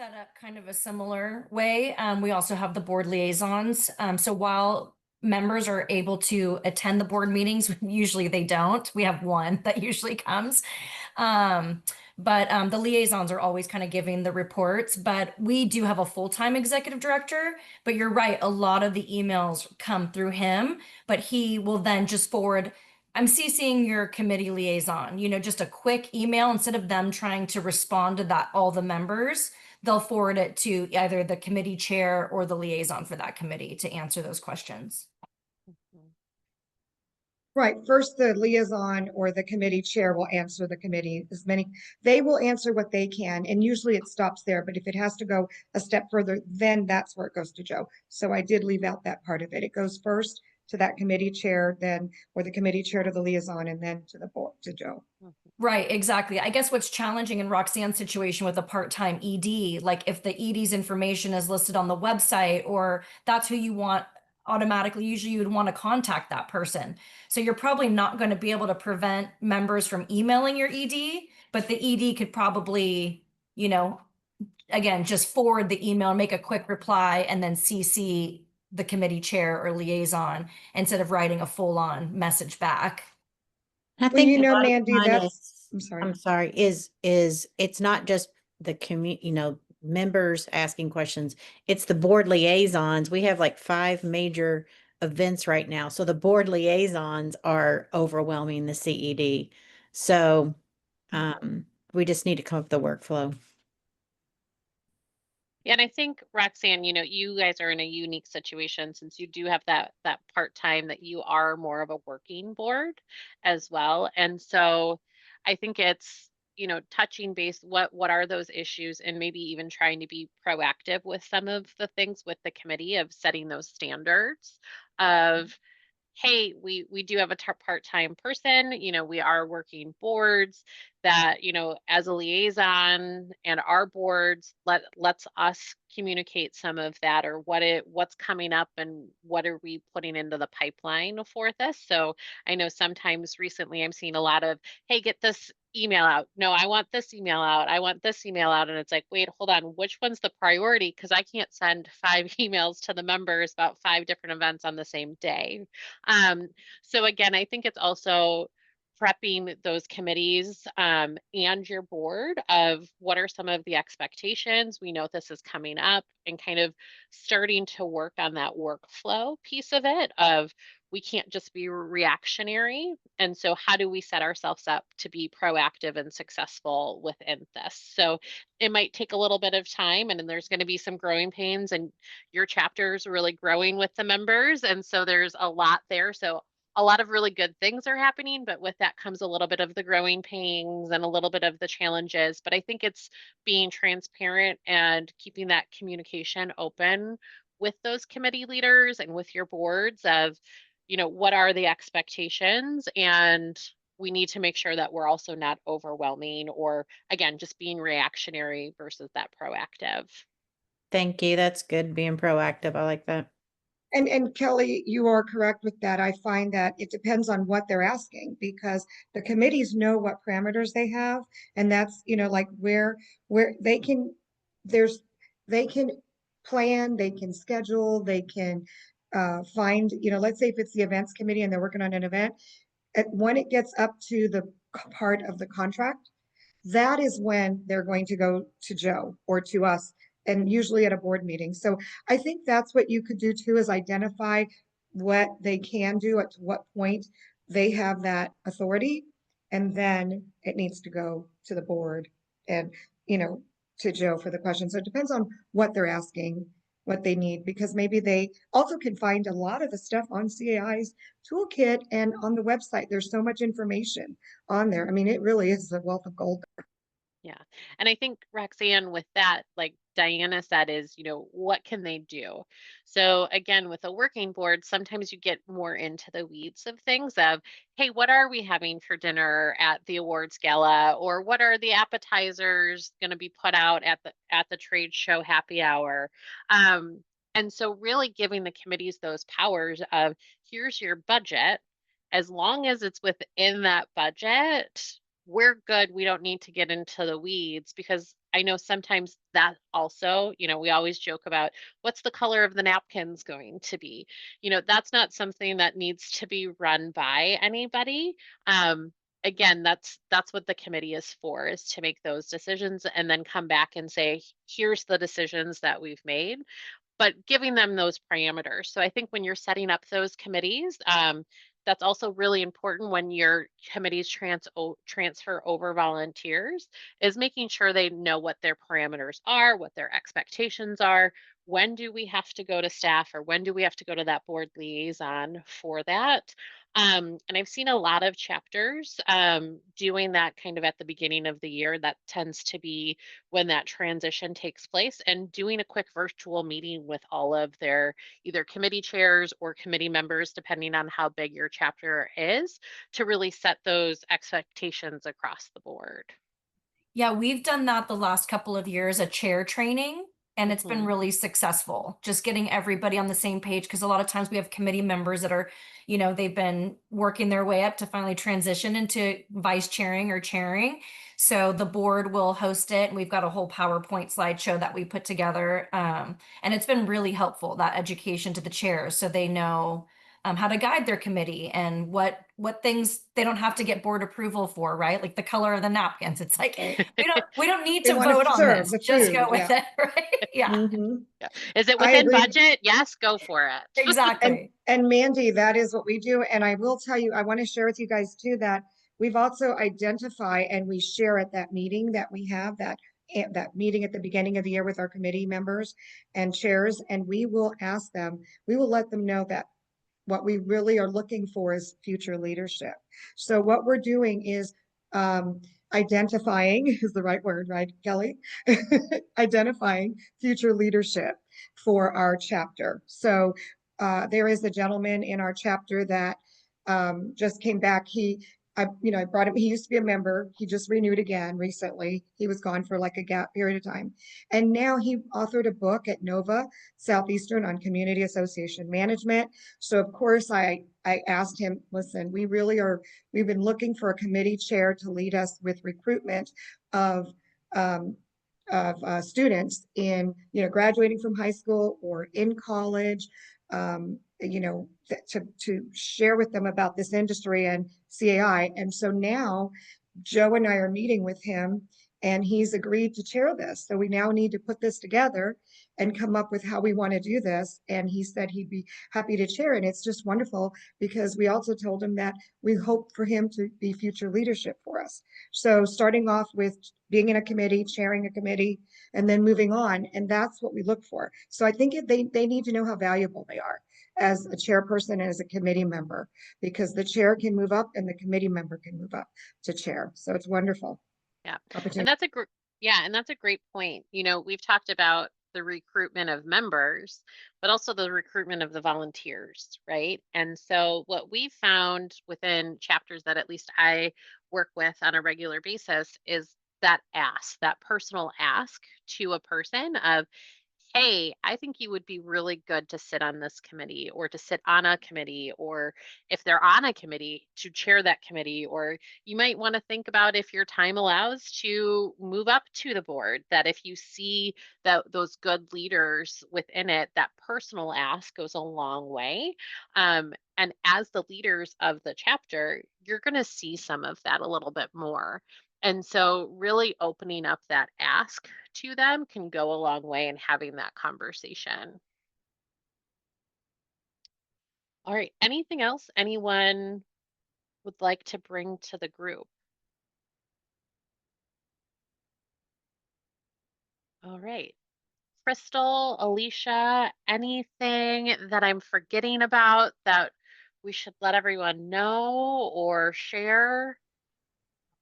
Set up kind of a similar way. We also have the board liaisons. So while members are able to attend the board meetings, usually they don't. We have one that usually comes. But the liaisons are always kind of giving the reports, but we do have a full-time executive director. But you're right, a lot of the emails come through him, but he will then just forward, I'm CCing your committee liaison, just a quick email instead of them trying to respond to that, all the members. They'll forward it to either the committee chair or the liaison for that committee to answer those questions. Right. First, the liaison or the committee chair will answer the committee. They will answer what they can, and usually it stops there. But if it has to go a step further, then that's where it goes to Joe. So I did leave out that part of it. It goes first to that committee chair, or the committee chair to the liaison, and then to the board, to Joe. Right, exactly. I guess what's challenging in Roxanne's situation with a part-time ED, like if the ED's information is listed on the website or that's who you want automatically, usually you would want to contact that person. So you're probably not going to be able to prevent members from emailing your ED, but the ED could probably, again, just forward the email, make a quick reply, and then CC the committee chair or liaison instead of writing a full-on message back. I Well, think the bottom Mandy, line I'm sorry. is it's not just the members asking questions. It's the board liaisons. We have like 5 major events right now. So the board liaisons are overwhelming the CED. So we just need to come up with the workflow. Yeah, and I think, Roxanne, you guys are in a unique situation since you do have that part-time that you are more of a working board as well. And so I think it's, touching base, what are those issues, and maybe even trying to be proactive with some of the things with the committee of setting those standards of hey, we do have a part-time person, you know, we are working boards that, you know, as a liaison and our boards, lets us communicate some of that, or what's coming up and what are we putting into the pipeline for this. So I know sometimes recently I'm seeing a lot of, hey, get this email out. No, I want this email out. I want this email out. And it's like, wait, hold on, which one's the priority? Because I can't send 5 emails to the members about 5 different events on the same day. So again, I think it's also prepping those committees and your board of what are some of the expectations. We know this is coming up, and kind of starting to work on that workflow piece of it of, we can't just be reactionary. And so how do we set ourselves up to be proactive and successful within this? So it might take a little bit of time, and then there's going to be some growing pains, and your chapter is really growing with the members. And so there's a lot there. So a lot of really good things are happening, but with that comes a little bit of the growing pains and a little bit of the challenges. But I think it's being transparent and keeping that communication open with those committee leaders and with your boards of, you know, what are the expectations, and we need to make sure that we're also not overwhelming, or again, just being reactionary versus that proactive. Thank you. That's good, being proactive. I like that. And Kelly, you are correct with that. I find that it depends on what they're asking, because the committees know what parameters they have. And that's, you know, like where they can, they can plan, they can schedule, they can find, you know, let's say if it's the events committee and they're working on an event, when it gets up to the part of the contract, that is when they're going to go to Joe or to us, and usually at a board meeting. So I think that's what you could do too, is identify what they can do, at what point they have that authority, and then it needs to go to the board and, you know, to Joe for the question. So it depends on what they're asking, what they need, because maybe they also can find a lot of the stuff on CAI's toolkit and on the website. There's so much information on there. I mean, it really is a wealth of gold. Yeah. And I think, Roxanne, with that, like Diana said, is, you know, what can they do? So again, with a working board, sometimes you get more into the weeds of things of, hey, what are we having for dinner at the awards gala? Or what are the appetizers going to be put out at the trade show happy hour? And so really giving the committees those powers of, here's your budget. As long as it's within that budget, we're good. We don't need to get into the weeds, because I know sometimes that also, you know, we always joke about, what's the color of the napkins going to be? You know, that's not something that needs to be run by anybody. Again, that's what the committee is for, is to make those decisions and then come back and say, here's the decisions that we've made, but giving them those parameters. So I think when you're setting up those committees, that's also really important when your committees transfer over volunteers, is making sure they know what their parameters are, what their expectations are. When do we have to go to staff, or when do we have to go to that board liaison for that? And I've seen a lot of chapters doing that kind of at the beginning of the year. That tends to be when that transition takes place, and doing a quick virtual meeting with all of their either committee chairs or committee members, depending on how big your chapter is, to really set those expectations across the board. Yeah, we've done that the last couple of years, a chair training, and it's been Mhm. really successful. Just getting everybody on the same page, because a lot of times we have committee members that are, you know, they've been working their way up to finally transition into vice chairing or chairing. So the board will host it, and we've got a whole PowerPoint slideshow that we put together. And it's been really helpful, that education to the chairs, so they know how to guide their committee and what things they don't have to get board approval for, right? Like the color of the napkins. It's like, Right. we don't need They to want to vote on serve this. the Just go food, with yeah. it, right? Yeah, Mhm. Yeah. Is it I within agree. budget? Yes, go for it. exactly. And Mandy, that is what we do. And I will tell you, I want to share with you guys too, that we've also identified, and we share at that meeting that we have, that meeting at the beginning of the year with our committee members and chairs, and we will ask them, we will let them know that what we really are looking for is future leadership. So what we're doing is identifying is the right word, right, Kelly? Identifying future leadership for our chapter. So there is a gentleman in our chapter that just came back. I brought him, he used to be a member. He just renewed again recently. He was gone for like a gap period of time. And now he authored a book at Nova Southeastern on community association management. So of course I asked him, listen, we've been looking for a committee chair to lead us with recruitment of students in, graduating from high school or in college, to share with them about this industry and CAI. And so now Joe and I are meeting with him and he's agreed to chair this. So we now need to put this together and come up with how we want to do this. And he said he'd be happy to chair. And it's just wonderful because we also told him that we hope for him to be future leadership for us. So starting off with being in a committee, chairing a committee, and then moving on. And that's what we look for. So I think they need to know how valuable they are as a chairperson and as a committee member, because the chair can move up and the committee member can move up to chair. So it's wonderful. Yeah. Opportunity. And that's a great point. We've talked about the recruitment of members, but also the recruitment of the volunteers, right? And so what we found within chapters that at least I work with on a regular basis is that personal ask to a person of, hey, I think you would be really good to sit on this committee or to sit on a committee, or if they're on a committee, to chair that committee. Or you might want to think about, if your time allows, to move up to the board, that if you see that those good leaders within it, that personal ask goes a long way. And as the leaders of the chapter, you're going to see some of that a little bit more. And so really opening up that ask to them can go a long way in having that conversation. All right, anything else anyone would like to bring to the group? All right. Crystal, Alicia, anything that I'm forgetting about that we should let everyone know or share?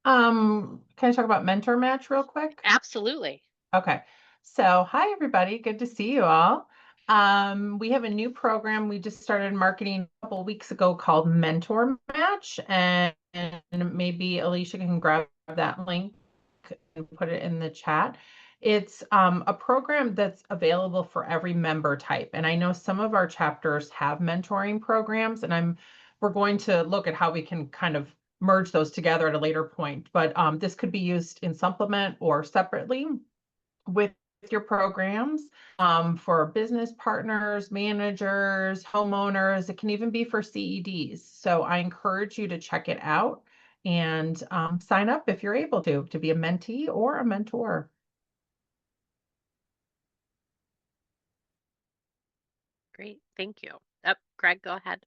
Can I talk about mentor match real quick? Absolutely. Okay. So, hi everybody. Good to see you all. We have a new program we just started marketing a couple weeks ago called Mentor Match, and maybe Alicia can grab that link and put it in the chat. It's a program that's available for every member type. And I know some of our chapters have mentoring programs, and we're going to look at how we can kind of merge those together at a later point. But this could be used in supplement or separately with your programs, for business partners, managers, homeowners. It can even be for CEDs. So I encourage you to check it out and sign up if you're able to be a mentee or a mentor. Great, thank you. Greg, go ahead.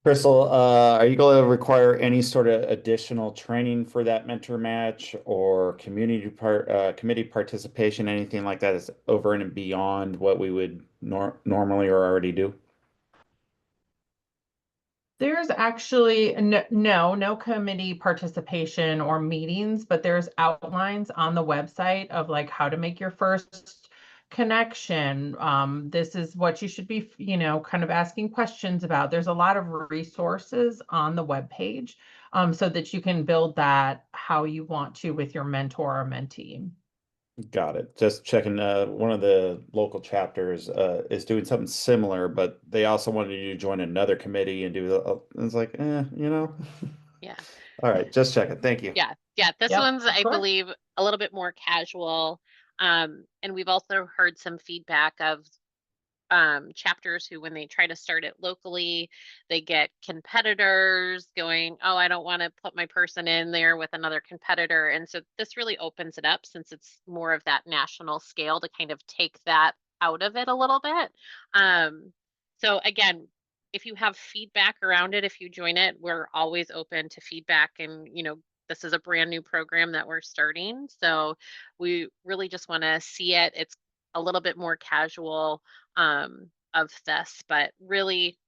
Crystal, are you going to require any sort of additional training for that mentor match or committee participation, anything like that is over and beyond what we would normally or already do? There's actually no committee participation or meetings, but there's outlines on the website of like how to make your first connection. This is what you should be, kind of asking questions about. There's a lot of resources on the webpage, so that you can build that how you want to with your mentor or mentee. Got it. Just checking. One of the local chapters is doing something similar, but they also wanted you to join another committee and do. It's like, Yeah. All right, just checking. Thank you. Yeah. This Yep, one's, I sure. believe, a little bit more casual. And we've also heard some feedback of chapters who, when they try to start it locally, they get competitors going, oh, I don't want to put my person in there with another competitor. And so this really opens it up, since it's more of that national scale, to kind of take that out of it a little bit. So again, if you have feedback around it, if you join it, we're always open to feedback. And, this is a brand new program that we're starting. So we really just want to see it. It's a little bit more casual of this, but really,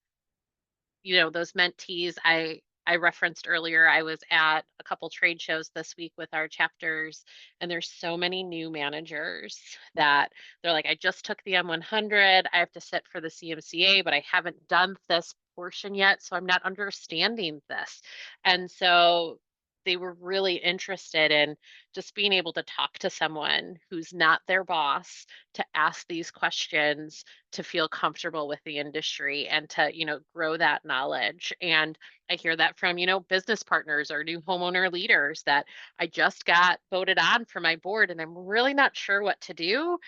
those mentees, I I referenced earlier, I was at a couple trade shows this week with our chapters, and there's so many new managers that they're like, I just took the M100, I have to sit for the CMCA, but I haven't done this portion yet, so I'm not understanding this. And so they were really interested in just being able to talk to someone who's not their boss, to ask these questions, to feel comfortable with the industry, and to, grow that knowledge. And I hear that from, business partners or new homeowner leaders that I just got voted on for my board and I'm really not sure what to do,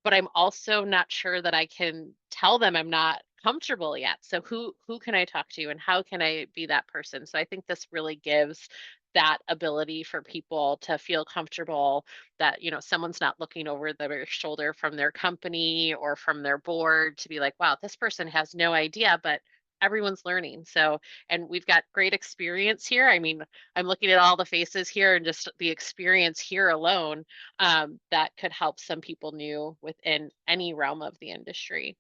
but I'm also not sure that I can tell them I'm not comfortable yet. So who can I talk to and how can I be that person? So I think this really gives that ability for people to feel comfortable that, someone's not looking over their shoulder from their company or from their board to be like, wow, this person has no idea, but everyone's learning. So, and we've got great experience here. I mean, I'm looking at all the faces here and just the experience here alone, that could help some people new within any realm of the industry.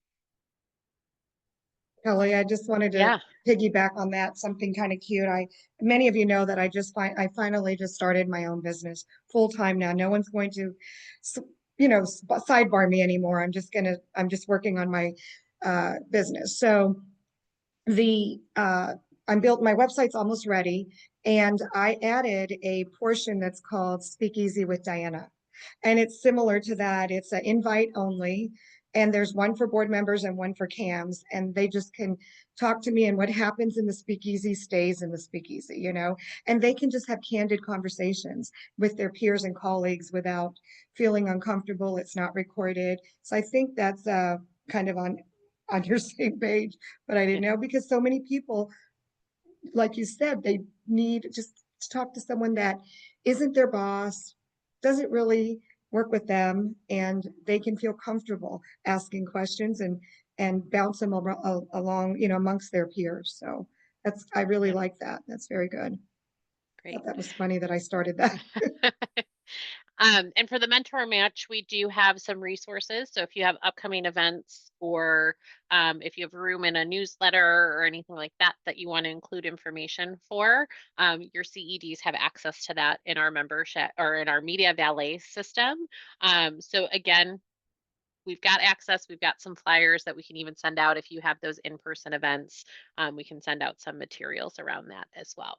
Kelly, I just wanted to Yeah. piggyback on that, something kind of cute. Many of you know that I finally just started my own business full time now. No one's going to, sidebar me anymore. I'm just working on my business. So my website's almost ready, and I added a portion that's called Speakeasy with Diana. And it's similar to that. It's an invite only. And there's one for board members and one for CAMs, and they just can talk to me, and what happens in the speakeasy stays in the speakeasy, and they can just have candid conversations with their peers and colleagues without feeling uncomfortable. It's not recorded. So I think that's kind of on your same page, but I didn't know, because so many people, like you said, they need just to talk to someone that isn't their boss, doesn't really work with them, and they can feel comfortable asking questions and bounce them along, amongst their peers. So I really like that. That's very good. I Great. thought that was funny that I started that. And for the mentor match, we do have some resources. So if you have upcoming events, or if you have room in a newsletter or anything like that that you want to include information for, your CEDs have access to that in our membership or in our media valet system. So again, we've got access. We've got some flyers that we can even send out if you have those in-person events. We can send out some materials around that as well.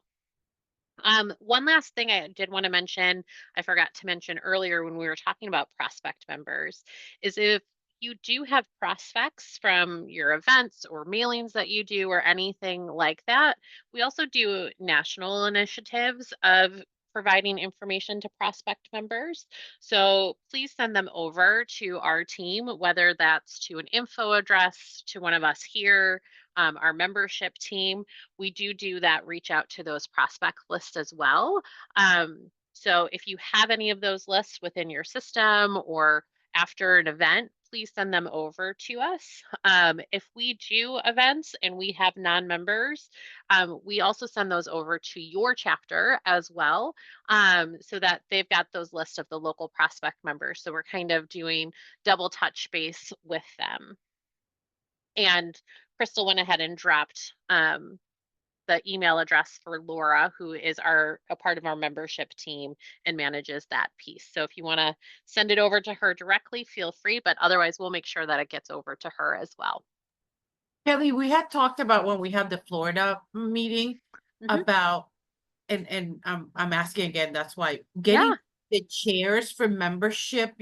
One last thing I did want to mention, I forgot to mention earlier when we were talking about prospect members, is if you do have prospects from your events or mailings that you do or anything like that, we also do national initiatives of providing information to prospect members. So please send them over to our team, whether that's to an info address, to one of us here, our membership team. We do that reach out to those prospect lists as well. So if you have any of those lists within your system or after an event, please send them over to us. If we do events and we have non-members, we also send those over to your chapter as well, so that they've got those lists of the local prospect members. So we're kind of doing double touch base with them. And Crystal went ahead and dropped the email address for Laura, who is a part of our membership team and manages that piece. So if you want to send it over to her directly, feel free, but otherwise we'll make sure that it gets over to her as well. Kelly, we had talked about when we had the Florida meeting about, and I'm asking again, that's why getting the chairs for membership,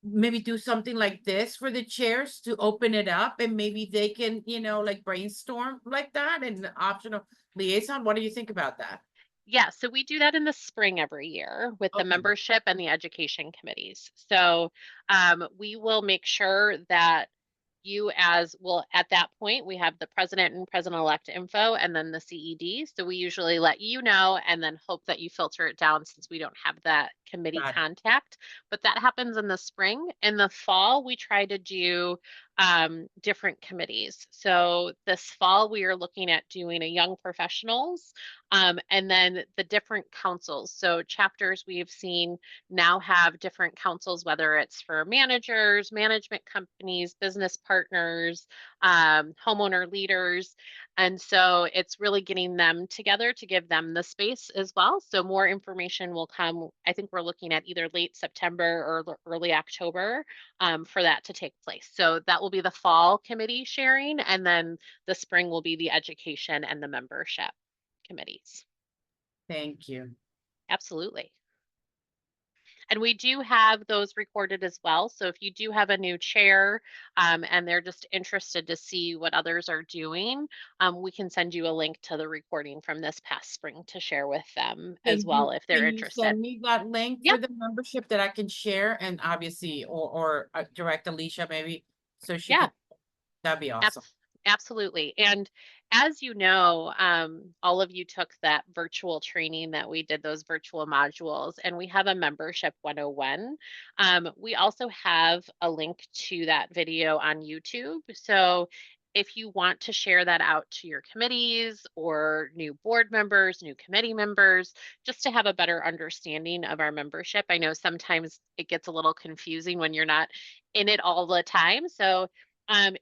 maybe do something like this for the chairs to open it up, and maybe they can, like brainstorm like that, and optional liaison. What do you think about that? Yeah, so we do that in the spring every year with the membership and the education committees. So we will make sure that you at that point, we have the president and president-elect info and then the CED. So we usually let you know and then hope that you filter it down, since we don't have that committee contact. But that happens in the spring. In the fall, we try to do different committees. So this fall, we are looking at doing a young professionals, and then the different councils. So chapters we've seen now have different councils, whether it's for managers, management companies, business partners, homeowner leaders. And so it's really getting them together to give them the space as well. So more information will come. I think we're looking at either late September or early October for that to take place. So that will be the fall committee sharing, and then the spring will be the education and the membership committees. Thank you. Absolutely. And we do have those recorded as well. So if you do have a new chair and they're just interested to see what others are doing, we can send you a link to the recording from this past spring to share with them as well if they're Can you interested. send me that link Yep. for the membership that I can share, and obviously, or direct Alicia maybe, so she Yeah. can, that'd be awesome. Absolutely. And as you know, all of you took that virtual training that we did, those virtual modules, and we have a membership 101. We also have a link to that video on YouTube. So if you want to share that out to your committees or new board members, new committee members, just to have a better understanding of our membership. I know sometimes it gets a little confusing when you're not in it all the time. So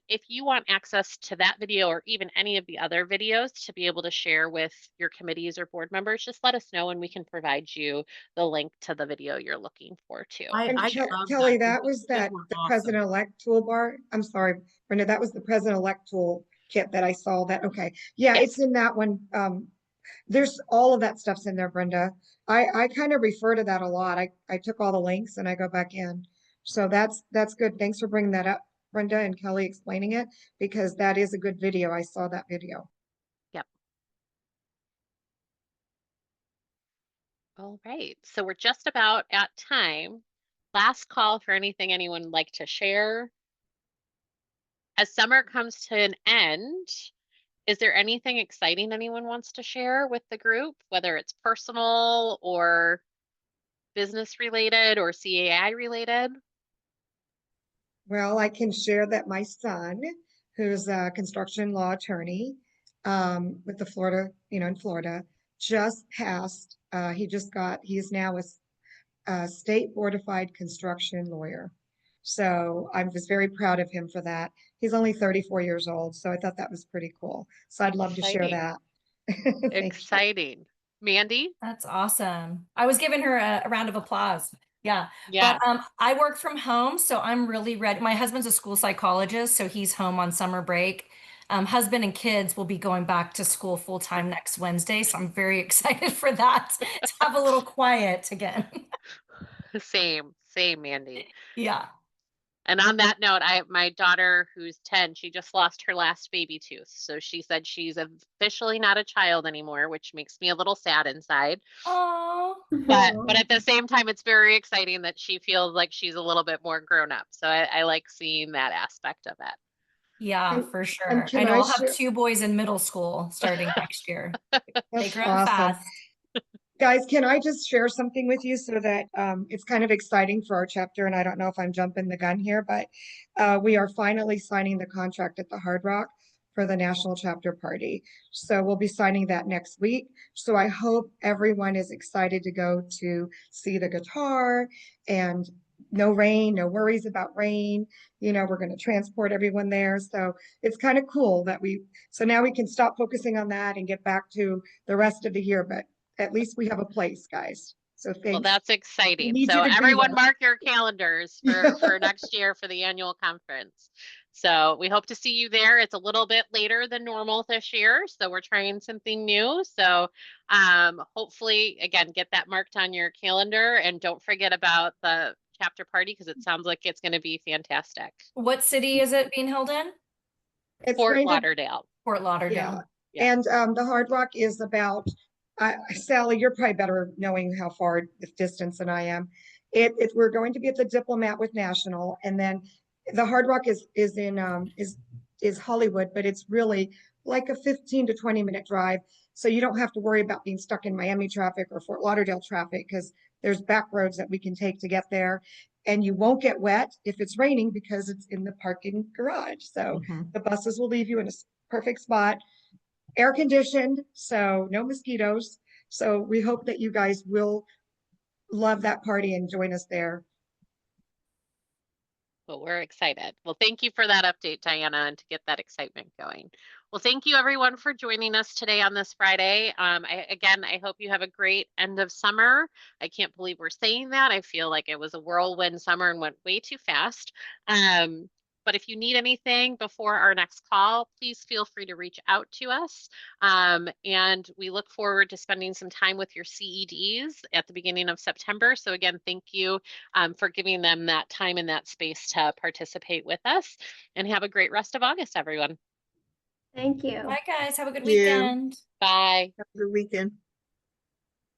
if you want access to that video or even any of the other videos to be able to share with your committees or board members, just let us know and we can provide you the link to the video you're looking for too. And I Ke- love Kelly, that. that was the Awesome. president-elect toolbar. I'm sorry, Brenda, that was the president-elect tool kit that I saw that. Okay. Yeah, Yes. it's in that one. There's all of that stuff's in there, Brenda. I kind of refer to that a lot. I took all the links and I go back in. So that's good. Thanks for bringing that up, Brenda and Kelly explaining it, because that is a good video. I saw that video. Yep. All right. So we're just about at time. Last call for anything anyone would like to share. As summer comes to an end, is there anything exciting anyone wants to share with the group, whether it's personal or business related or CAI related? Well, I can share that my son, who's a construction law attorney, with the Florida, in Florida, just passed, he is now a state boardified construction lawyer. So I was very proud of him for that. He's only 34 years old, so I thought that was pretty cool. So I'd love to share Exciting. that. Thank you. Exciting. Mandy? That's awesome. I was giving her a round of applause. Yeah. Yeah. But I work from home, so I'm really ready. My husband's a school psychologist, so he's home on summer break. Husband and kids will be going back to school full time next Wednesday, so I'm very excited for that to have a little quiet again. Same, Mandy. Yeah. And on that note, my daughter who's 10, she just lost her last baby tooth. So she said she's officially not a child anymore, which makes me a little sad inside. Oh. But at the same time, it's very exciting that she feels like she's a little bit more grown up. So I like seeing that aspect of it. Yeah, And- for sure. and I can know I I'll have share- 2 boys in middle school starting next year. They That's grow up awesome. fast. Guys, can I just share something with you so that it's kind of exciting for our chapter? And I don't know if I'm jumping the gun here, but we are finally signing the contract at the Hard Rock for the national chapter party. So we'll be signing that next week. So I hope everyone is excited to go to see the guitar, and no rain, no worries about rain. We're going to transport everyone there. So it's kind of cool that so now we can stop focusing on that and get back to the rest of the year. But at least we have a place, guys. So Well, thanks. that's exciting. need So you to be everyone there. mark your calendars for next year for the annual conference. So we hope to see you there. It's a little bit later than normal this year, so we're trying something new. So hopefully, again, get that marked on your calendar, and don't forget about the chapter party because it sounds like it's going to be fantastic. What city is it being held in? It's Fort going to, Lauderdale. Fort Lauderdale. Yeah. and the Hard Rock is about, Sally, you're probably better knowing how far this distance than I am. We're going to be at the Diplomat with National, and then the Hard Rock is Hollywood, but it's really like a 15 to 20-minute drive. So you don't have to worry about being stuck in Miami traffic or Fort Lauderdale traffic, because there's back roads that we can take to get there. And you won't get wet if it's raining because it's in the parking garage. So the buses will leave you in a perfect spot, air conditioned, so no mosquitoes. So we hope that you guys will love that party and join us there. Well, we're excited. Well, thank you for that update, Diana, and to get that excitement going. Well, thank you everyone for joining us today on this Friday. I hope you have a great end of summer. I can't believe we're saying that. I feel like it was a whirlwind summer and went way too fast. But if you need anything before our next call, please feel free to reach out to us. And we look forward to spending some time with your CEDs at the beginning of September. So again, thank you for giving them that time and that space to participate with us. And have a great rest of August, everyone. Thank you. Bye, guys. Have a good Thank you. weekend. Bye. Have a good weekend.